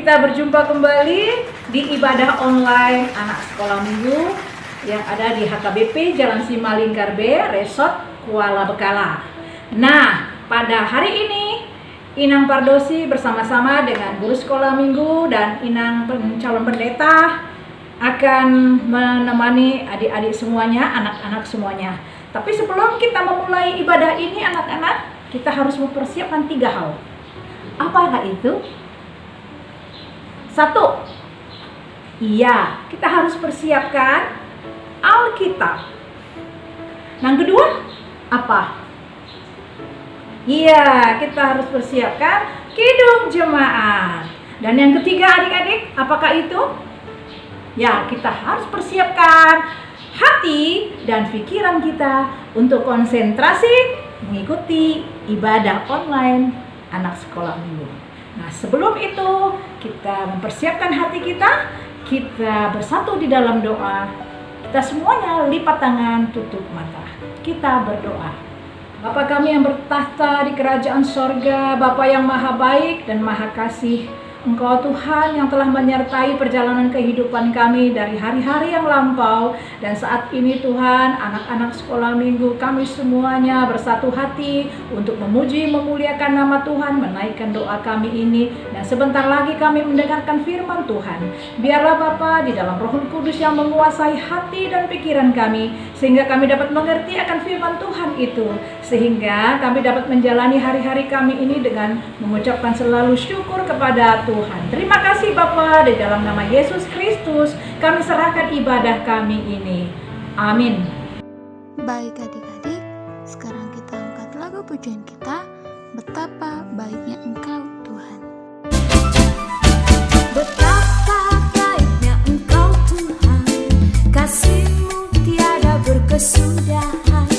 kita berjumpa kembali di ibadah online anak sekolah minggu yang ada di HKBP Jalan Simalingkar B, Resort Kuala Bekala. Nah, pada hari ini Inang Pardosi bersama-sama dengan guru sekolah minggu dan Inang calon pendeta akan menemani adik-adik semuanya, anak-anak semuanya. Tapi sebelum kita memulai ibadah ini anak-anak, kita harus mempersiapkan 3 hal. Apakah itu? 1. Iya, kita harus persiapkan Alkitab. Yang kedua, apa? Iya, kita harus persiapkan Kidung Jemaat. Dan yang ketiga adik-adik, apakah itu? Ya, kita harus persiapkan hati dan pikiran kita untuk konsentrasi mengikuti ibadah online anak sekolah minggu. Nah, sebelum itu kita mempersiapkan hati kita bersatu di dalam doa. Kita semuanya lipat tangan, tutup mata. Kita berdoa. Bapa kami yang bertahta di kerajaan sorga, Bapa yang maha baik dan maha kasih, Engkau Tuhan yang telah menyertai perjalanan kehidupan kami dari hari-hari yang lampau. Dan saat ini Tuhan, anak-anak sekolah minggu kami semuanya bersatu hati untuk memuji, memuliakan nama Tuhan, menaikkan doa kami ini. Dan sebentar lagi kami mendengarkan firman Tuhan. Biarlah Bapa di dalam Roh Kudus yang menguasai hati dan pikiran kami, sehingga kami dapat mengerti akan firman Tuhan itu. Sehingga kami dapat menjalani hari-hari kami ini dengan mengucapkan selalu syukur kepada Tuhan. Terima kasih Bapa, di dalam nama Yesus Kristus kami serahkan ibadah kami ini. Amin. Baik adik-adik, sekarang kita angkat lagu pujian kita, Betapa Baiknya Engkau Tuhan. Betapa baiknya Engkau Tuhan, kasih-Mu tiada berkesudahan.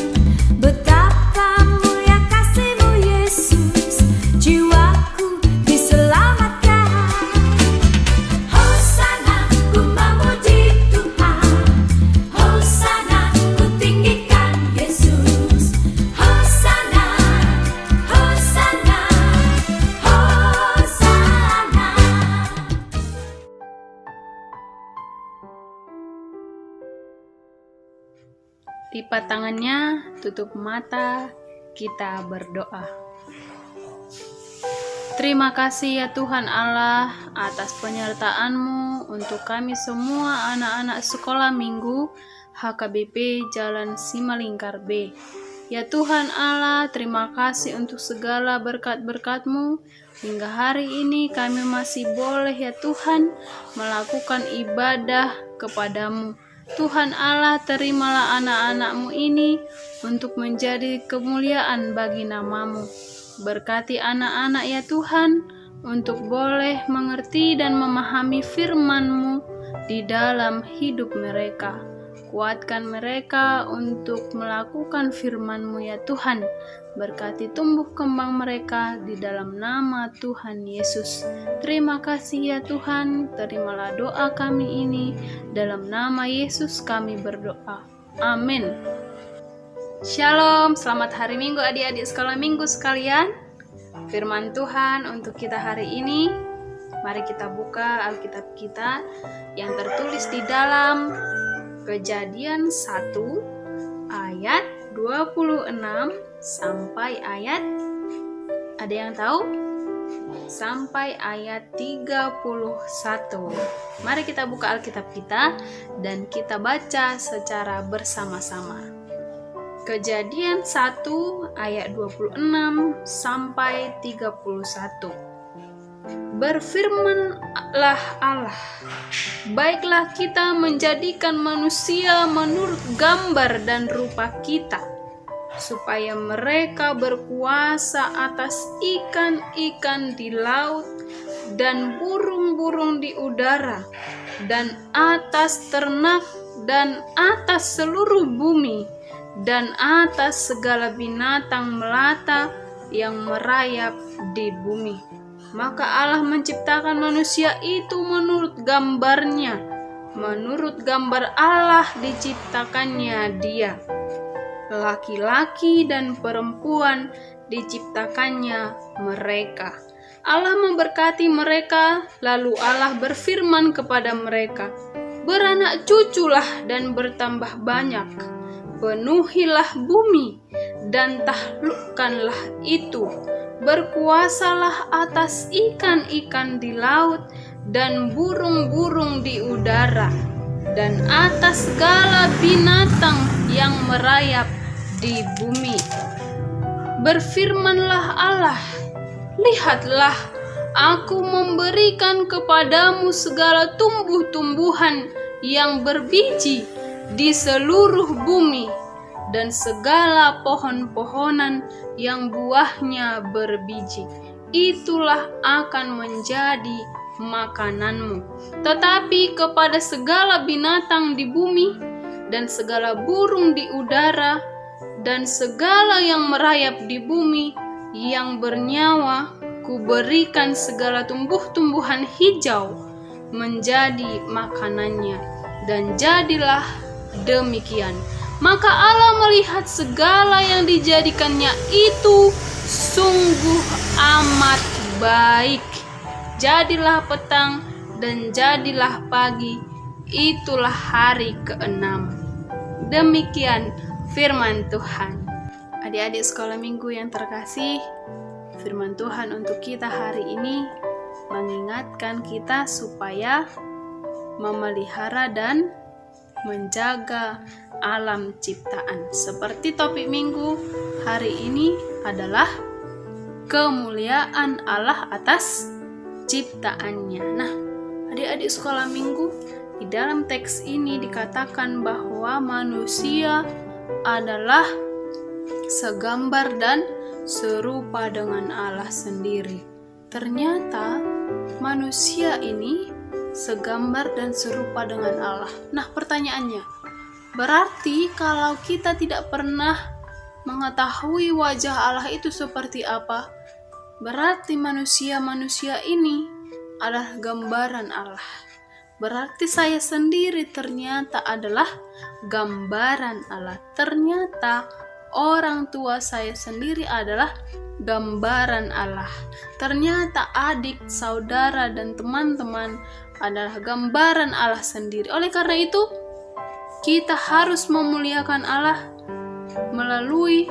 Betapa mulia kasih-Mu Yesus, jiwaku diselamatkan. Hosana ku memuji Tuhan, Hosana ku tinggikan Yesus. Hosana, Hosana, Hosana. Lipat tangannya, tutup mata, kita berdoa. Terima kasih ya Tuhan Allah atas penyertaan-Mu untuk kami semua anak-anak sekolah minggu HKBP Jalan Simalingkar B. Ya Tuhan Allah, terima kasih untuk segala berkat-berkat-Mu. Hingga hari ini kami masih boleh ya Tuhan melakukan ibadah kepadamu. Tuhan Allah, terimalah anak-anak-Mu ini untuk menjadi kemuliaan bagi nama-Mu. Berkati anak-anak ya Tuhan, untuk boleh mengerti dan memahami firman-Mu di dalam hidup mereka. Kuatkan mereka untuk melakukan firman-Mu ya Tuhan. Berkati tumbuh kembang mereka di dalam nama Tuhan Yesus. Terima kasih ya Tuhan, terimalah doa kami ini. Dalam nama Yesus kami berdoa. Amin. Shalom, selamat hari Minggu adik-adik sekolah minggu sekalian. Firman Tuhan untuk kita hari ini. Mari kita buka Alkitab kita yang tertulis di dalam Kejadian 1 ayat 26 sampai ayat, ada yang tahu? Sampai ayat 31. Mari kita buka Alkitab kita dan kita baca secara bersama-sama. Kejadian 1 ayat 26 sampai 31. Berfirmanlah Allah, baiklah kita menjadikan manusia menurut gambar dan rupa kita, supaya mereka berkuasa atas ikan-ikan di laut dan burung-burung di udara dan atas ternak dan atas seluruh bumi dan atas segala binatang melata yang merayap di bumi. Maka Allah menciptakan manusia itu menurut gambarnya, menurut gambar Allah diciptakannya dia. Laki-laki dan perempuan diciptakannya mereka. Allah memberkati mereka, lalu Allah berfirman kepada mereka, "Beranak cuculah dan bertambah banyak, penuhilah bumi dan taklukkanlah itu, berkuasalah atas ikan-ikan di laut dan burung-burung di udara, dan atas segala binatang yang merayap di bumi." Berfirmanlah Allah, "Lihatlah, aku memberikan kepadamu segala tumbuh-tumbuhan yang berbiji di seluruh bumi, dan segala pohon-pohonan yang buahnya berbiji. Itulah akan menjadi makananmu. Tetapi kepada segala binatang di bumi, dan segala burung di udara, dan segala yang merayap di bumi yang bernyawa, kuberikan segala tumbuh-tumbuhan hijau menjadi makanannya." Dan jadilah demikian. Maka Allah melihat segala yang dijadikannya itu sungguh amat baik. Jadilah petang dan jadilah pagi, itulah hari ke-6. Demikian firman Tuhan. Adik-adik sekolah minggu yang terkasih, firman Tuhan untuk kita hari ini mengingatkan kita supaya memelihara dan menjaga alam ciptaan. Seperti topik minggu hari ini adalah kemuliaan Allah atas ciptaannya. Nah, adik-adik sekolah minggu, di dalam teks ini dikatakan bahwa manusia adalah segambar dan serupa dengan Allah sendiri. Ternyata manusia ini segambar dan serupa dengan Allah. Nah, pertanyaannya, berarti kalau kita tidak pernah mengetahui wajah Allah itu seperti apa, berarti manusia-manusia ini adalah gambaran Allah. Berarti saya sendiri ternyata adalah gambaran Allah. Ternyata orang tua saya sendiri adalah gambaran Allah. Ternyata adik, saudara, dan teman-teman adalah gambaran Allah sendiri. Oleh karena itu, kita harus memuliakan Allah melalui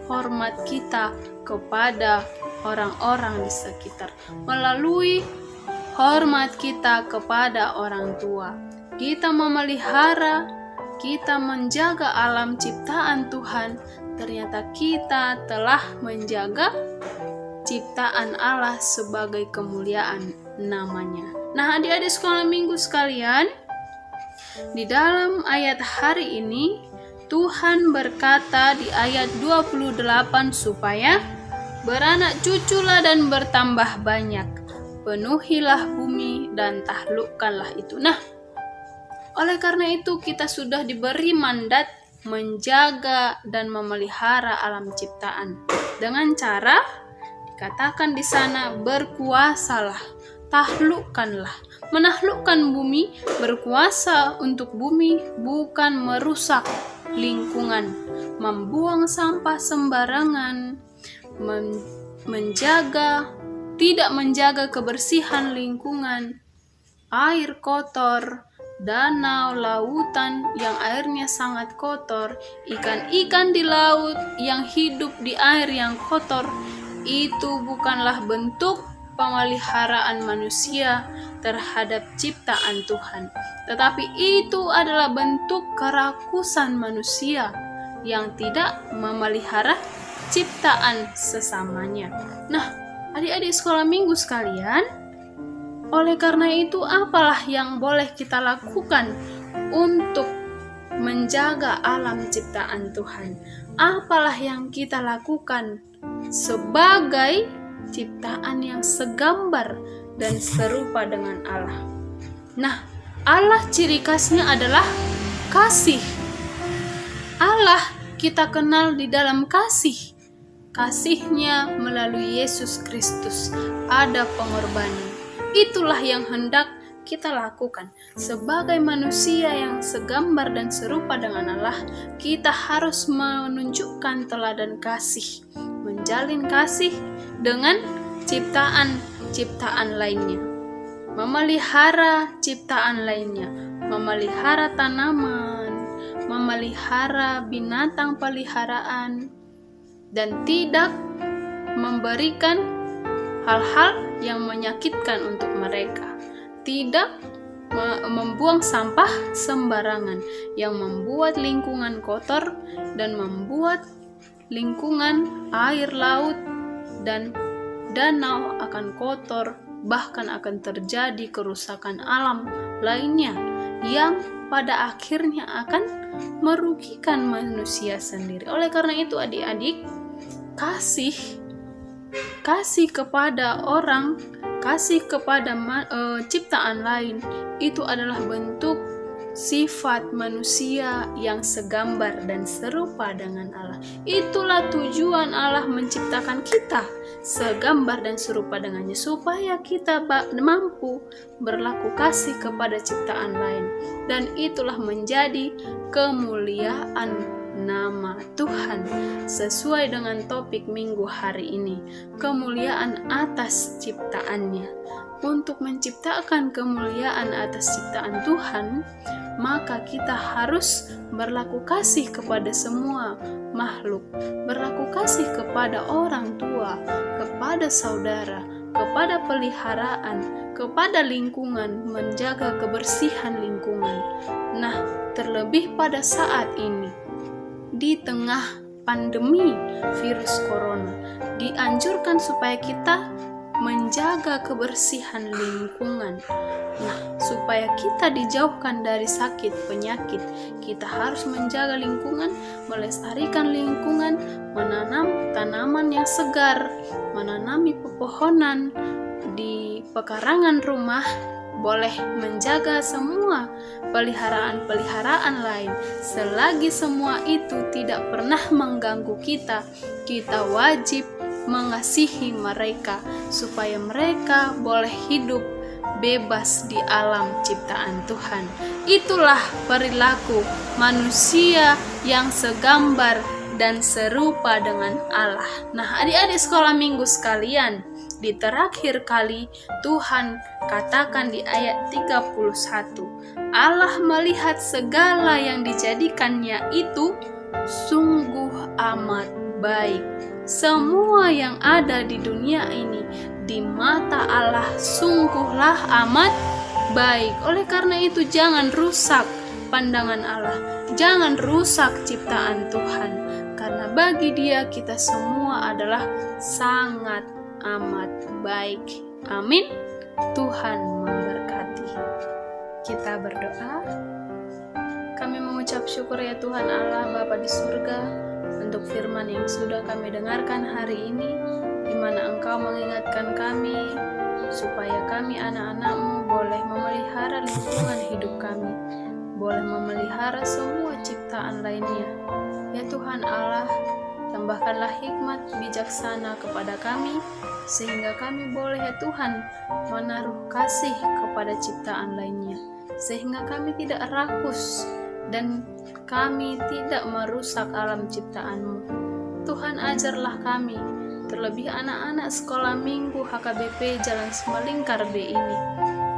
hormat kita kepada orang-orang di sekitar, melalui hormat kita kepada orang tua. Kita memelihara, kita menjaga alam ciptaan Tuhan. Ternyata kita telah menjaga ciptaan Allah sebagai kemuliaan namanya. Nah, adik-adik sekolah minggu sekalian, di dalam ayat hari ini Tuhan berkata di ayat 28 supaya beranak cuculah dan bertambah banyak, penuhilah bumi dan taklukkanlah itu. Nah, oleh karena itu kita sudah diberi mandat menjaga dan memelihara alam ciptaan dengan cara dikatakan di sana berkuasalah, taklukkanlah. Menaklukkan bumi, berkuasa untuk bumi, bukan merusak lingkungan, membuang sampah sembarangan, tidak menjaga kebersihan lingkungan, air kotor, danau, lautan yang airnya sangat kotor, ikan-ikan di laut yang hidup di air yang kotor. Itu bukanlah bentuk pemeliharaan manusia terhadap ciptaan Tuhan, tetapi itu adalah bentuk kerakusan manusia yang tidak memelihara ciptaan sesamanya. Nah, adik-adik sekolah minggu sekalian, oleh karena itu apalah yang boleh kita lakukan untuk menjaga alam ciptaan Tuhan? Apalah yang kita lakukan sebagai ciptaan yang segambar dan serupa dengan Allah? Nah, Allah ciri khasnya adalah kasih. Allah kita kenal di dalam kasih. Kasih-Nya melalui Yesus Kristus ada pengorbanan. Itulah yang hendak kita lakukan. Sebagai manusia yang segambar dan serupa dengan Allah, kita harus menunjukkan teladan kasih, menjalin kasih dengan ciptaan lainnya, memelihara ciptaan lainnya, memelihara tanaman, memelihara binatang peliharaan, dan tidak memberikan hal-hal yang menyakitkan untuk mereka, tidak membuang sampah sembarangan yang membuat lingkungan kotor dan membuat lingkungan air laut dan danau akan kotor, bahkan akan terjadi kerusakan alam lainnya yang pada akhirnya akan merugikan manusia sendiri. Oleh karena itu adik-adik, kasih kepada orang, kasih kepada ciptaan lain itu adalah bentuk sifat manusia yang segambar dan serupa dengan Allah. Itulah tujuan Allah menciptakan kita segambar dan serupa dengannya, supaya kita mampu berlaku kasih kepada ciptaan lain, dan itulah menjadi kemuliaan nama Tuhan sesuai dengan topik minggu hari ini, kemuliaan atas ciptaannya. Untuk menciptakan kemuliaan atas ciptaan Tuhan, maka kita harus berlaku kasih kepada semua makhluk, berlaku kasih kepada orang tua, kepada saudara, kepada peliharaan, kepada lingkungan, menjaga kebersihan lingkungan. Nah, terlebih pada saat ini, di tengah pandemi virus corona, dianjurkan supaya kita menjaga kebersihan lingkungan. Nah, supaya kita dijauhkan dari sakit penyakit, kita harus menjaga lingkungan, melestarikan lingkungan, menanam tanaman yang segar, menanami pepohonan di pekarangan rumah, boleh menjaga semua peliharaan-peliharaan lain. Selagi semua itu tidak pernah mengganggu kita, kita wajib mengasihi mereka supaya mereka boleh hidup bebas di alam ciptaan Tuhan. Itulah perilaku manusia yang segambar dan serupa dengan Allah. Nah, adik-adik sekolah minggu sekalian, di terakhir kali Tuhan katakan di ayat 31, Allah melihat segala yang dijadikannya itu sungguh amat baik. Semua yang ada di dunia ini di mata Allah sungguhlah amat baik. Oleh karena itu, jangan rusak pandangan Allah, jangan rusak ciptaan Tuhan, karena bagi Dia kita semua adalah sangat amat baik. Amin. Tuhan memberkati. Kita berdoa. Kami mengucap syukur ya Tuhan Allah Bapa di surga, untuk firman yang sudah kami dengarkan hari ini, di mana Engkau mengingatkan kami supaya kami anak-anak-Mu boleh memelihara lingkungan hidup kami, boleh memelihara semua ciptaan lainnya. Ya Tuhan Allah, tambahkanlah hikmat bijaksana kepada kami, sehingga kami boleh ya Tuhan menaruh kasih kepada ciptaan lainnya, sehingga kami tidak rakus dan kami tidak merusak alam ciptaan-Mu. Tuhan, ajarlah kami, terlebih anak-anak sekolah minggu HKBP Jalan Simalingkar B ini.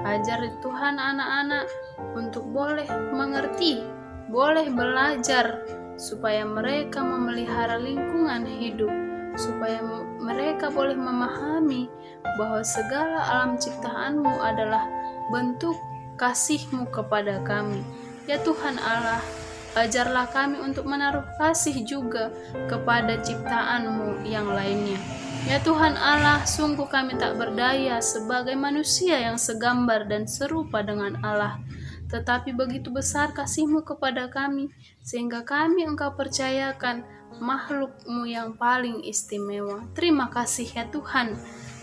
Ajar Tuhan anak-anak untuk boleh mengerti, boleh belajar, supaya mereka memelihara lingkungan hidup, supaya mereka boleh memahami bahwa segala alam ciptaan-Mu adalah bentuk kasih-Mu kepada kami. Ya Tuhan Allah, ajarlah kami untuk menaruh kasih juga kepada ciptaan-Mu yang lainnya. Ya Tuhan Allah, sungguh kami tak berdaya sebagai manusia yang segambar dan serupa dengan Allah. Tetapi begitu besar kasih-Mu kepada kami, sehingga kami Engkau percayakan makhluk-Mu yang paling istimewa. Terima kasih ya Tuhan.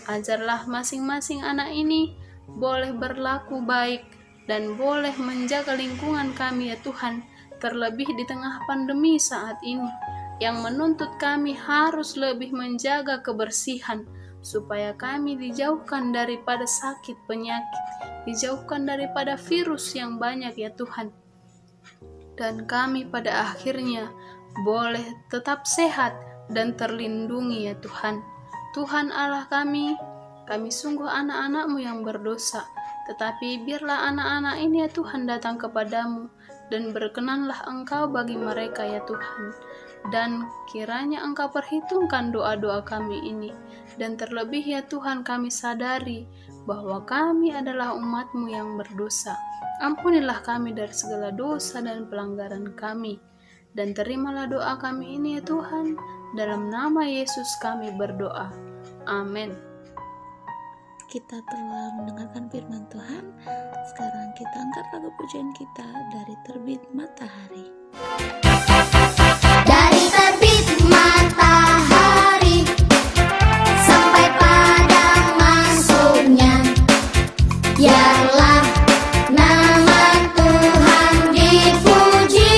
Ajarlah masing-masing anak ini boleh berlaku baik dan boleh menjaga lingkungan kami ya Tuhan, terlebih di tengah pandemi saat ini, yang menuntut kami harus lebih menjaga kebersihan, supaya kami dijauhkan daripada sakit penyakit, dijauhkan daripada virus yang banyak ya Tuhan, dan kami pada akhirnya boleh tetap sehat dan terlindungi ya Tuhan. Tuhan Allah kami, kami sungguh anak-anak-Mu yang berdosa. Tetapi biarlah anak-anak ini ya Tuhan datang kepadamu, dan berkenanlah Engkau bagi mereka ya Tuhan. Dan kiranya Engkau perhitungkan doa-doa kami ini. Dan terlebih ya Tuhan, kami sadari bahwa kami adalah umat-Mu yang berdosa. Ampunilah kami dari segala dosa dan pelanggaran kami. Dan terimalah doa kami ini ya Tuhan. Dalam nama Yesus kami berdoa. Amin. Kita telah mendengarkan firman Tuhan. Sekarang kita angkat lagu pujian kita dari Terbit Matahari. Dari terbit matahari sampai pada masuknya, biarlah nama Tuhan dipuji.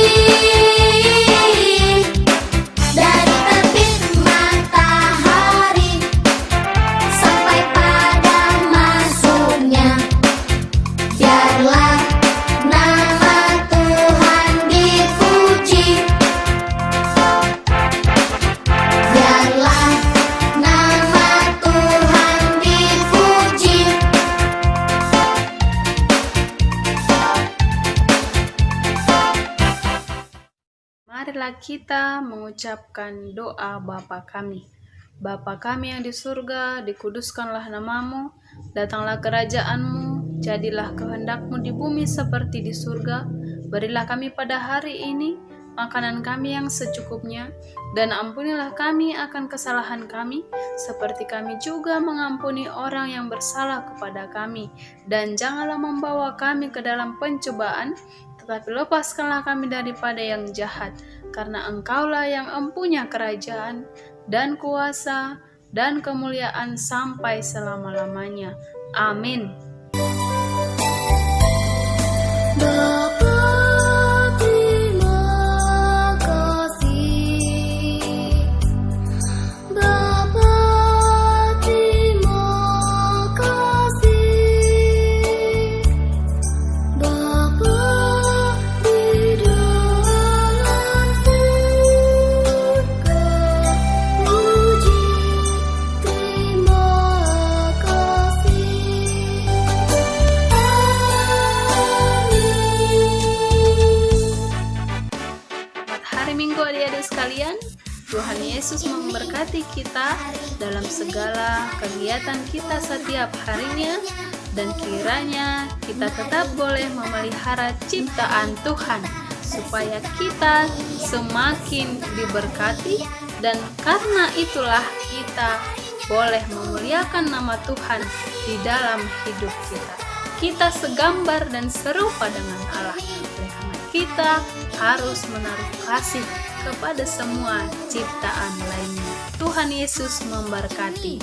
Dari terbit matahari sampai pada masuknya, biarlah nama Tuhan dipuji. Biarlah nama Tuhan dipuji. Marilah kita mengucapkan doa Bapa kami. Bapa kami yang di surga, dikuduskanlah nama-Mu, datanglah kerajaan-Mu, jadilah kehendak-Mu di bumi seperti di surga. Berilah kami pada hari ini makanan kami yang secukupnya, dan ampunilah kami akan kesalahan kami, seperti kami juga mengampuni orang yang bersalah kepada kami. Dan janganlah membawa kami ke dalam pencobaan, tetapi lepaskanlah kami daripada yang jahat, karena Engkaulah yang empunya kerajaan, dan kuasa, dan kemuliaan sampai selama-lamanya. Amin. Bapa, terima kasih. Bapa, terima kasih. Bapa di dalam surga, puji, terima kasih. Selamat hari Minggu adik-adik sekalian. Tuhan Yesus memberkati kita dalam segala kegiatan kita setiap harinya, dan kiranya kita tetap boleh memelihara ciptaan Tuhan supaya kita semakin diberkati, dan karena itulah kita boleh memuliakan nama Tuhan di dalam hidup kita. Kita segambar dan serupa dengan Allah. Oleh karena kita harus menaruh kasih kepada semua ciptaan lainnya. Tuhan Yesus memberkati.